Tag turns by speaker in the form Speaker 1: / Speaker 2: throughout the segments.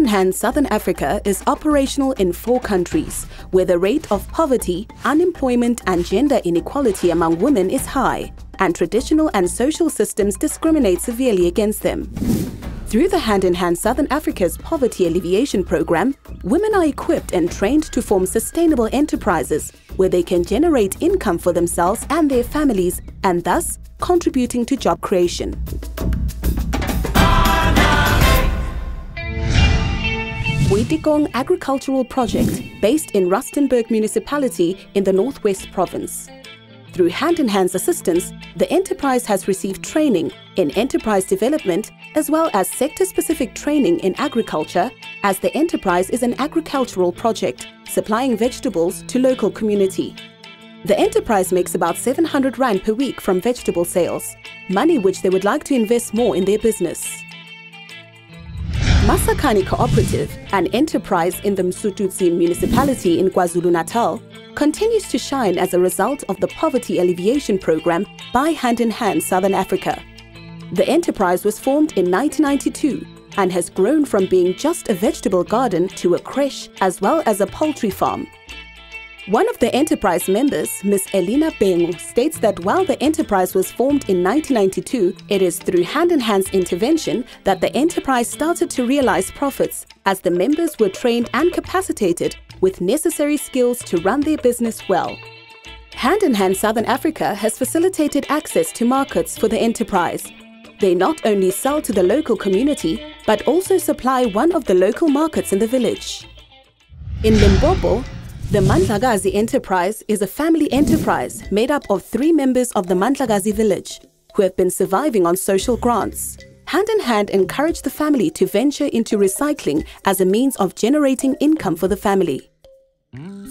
Speaker 1: in Hand Southern Africa is operational in 4 countries, where the rate of poverty, unemployment and gender inequality among women is high, and traditional and social systems discriminate severely against them. Through the Hand in Hand Southern Africa's Poverty Alleviation Program, women are equipped and trained to form sustainable enterprises where they can generate income for themselves and their families, and thus contributing to job creation. Uitikong Agricultural Project, based in Rustenburg Municipality in the Northwest Province. Through Hand in Hand's assistance, the enterprise has received training in enterprise development as well as sector-specific training in agriculture, as the enterprise is an agricultural project supplying vegetables to local community. The enterprise makes about 700 Rand per week from vegetable sales, money which they would like to invest more in their business. Masakani Cooperative, an enterprise in the Msututsi municipality in KwaZulu-Natal, continues to shine as a result of the Poverty Alleviation Program by Hand in Hand Southern Africa. The enterprise was formed in 1992 and has grown from being just a vegetable garden to a creche as well as a poultry farm. One of the enterprise members, Ms. Elina Bengu, states that while the enterprise was formed in 1992, it is through Hand in Hand's intervention that the enterprise started to realize profits, as the members were trained and capacitated with necessary skills to run their business well. Hand in Hand Southern Africa has facilitated access to markets for the enterprise. They not only sell to the local community, but also supply one of the local markets in the village. In Limpopo, the Mandlakazi Enterprise is a family enterprise made up of 3 members of the Mandlakazi village who have been surviving on social grants. Hand in Hand encouraged the family to venture into recycling as a means of generating income for the family.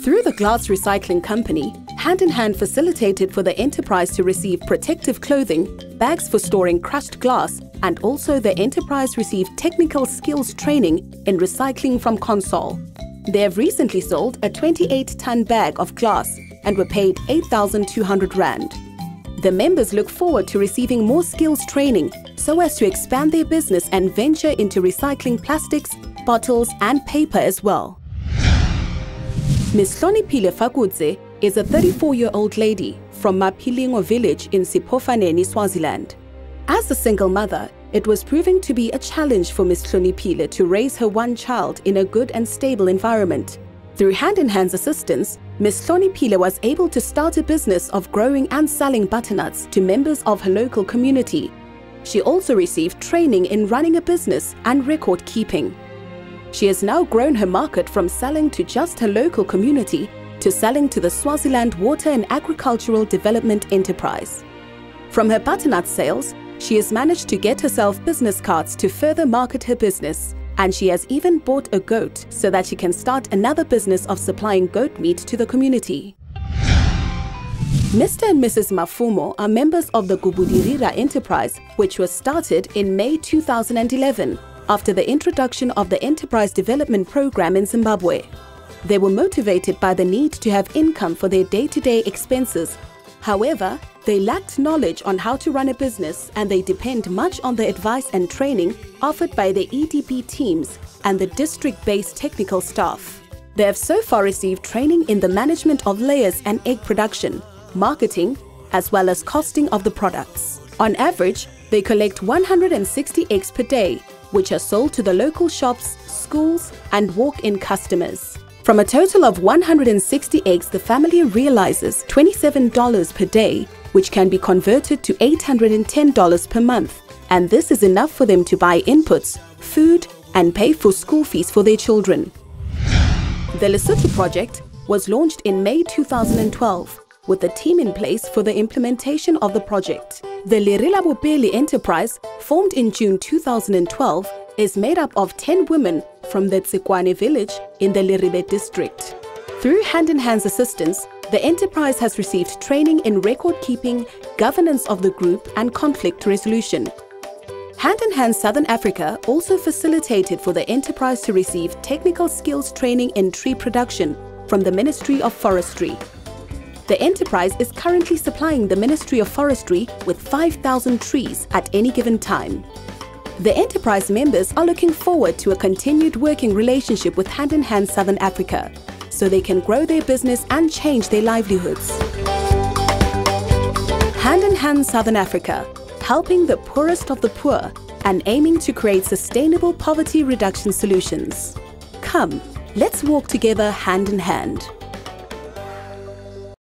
Speaker 1: Through the glass recycling company, Hand in Hand facilitated for the enterprise to receive protective clothing, bags for storing crushed glass, and also the enterprise received technical skills training in recycling from Consol. They have recently sold a 28-ton bag of glass and were paid 8,200 Rand. The members look forward to receiving more skills training so as to expand their business and venture into recycling plastics, bottles and paper as well. Ms. Hloniphile Fakudze is a 34-year-old lady from Maphilingo village in Siphofaneni, Swaziland. As a single mother, it was proving to be a challenge for Ms. Hloniphile to raise her one child in a good and stable environment. Through Hand in Hand's assistance, Ms. Hloniphile was able to start a business of growing and selling butternuts to members of her local community. She also received training in running a business and record keeping. She has now grown her market from selling to just her local community to selling to the Swaziland Water and Agricultural Development Enterprise. From her butternut sales, she has managed to get herself business cards to further market her business, and she has even bought a goat so that she can start another business of supplying goat meat to the community. Mr. and Mrs. Mafumo are members of the Gubudirira enterprise, which was started in May 2011 after the introduction of the Enterprise Development Program in Zimbabwe. They were motivated by the need to have income for their day-to-day expenses. However, they lacked knowledge on how to run a business, and they depend much on the advice and training offered by the EDP teams and the district-based technical staff. They have so far received training in the management of layers and egg production, marketing, as well as costing of the products. On average, they collect 160 eggs per day, which are sold to the local shops, schools, and walk-in customers. From a total of 160 eggs, the family realizes $27 per day, which can be converted to $810 per month. And this is enough for them to buy inputs, food, and pay for school fees for their children. The Lesotho project was launched in May 2012, with a team in place for the implementation of the project. The Lerilabopeli enterprise, formed in June 2012, is made up of 10 women from the Tsikwane village in the Leribe district. Through Hand in Hand's assistance, the enterprise has received training in record keeping, governance of the group, and conflict resolution. Hand in Hand Southern Africa also facilitated for the enterprise to receive technical skills training in tree production from the Ministry of Forestry. The enterprise is currently supplying the Ministry of Forestry with 5,000 trees at any given time. The enterprise members are looking forward to a continued working relationship with Hand in Hand Southern Africa, so they can grow their business and change their livelihoods. Hand in Hand Southern Africa, helping the poorest of the poor and aiming to create sustainable poverty reduction solutions. Come, let's walk together hand in hand.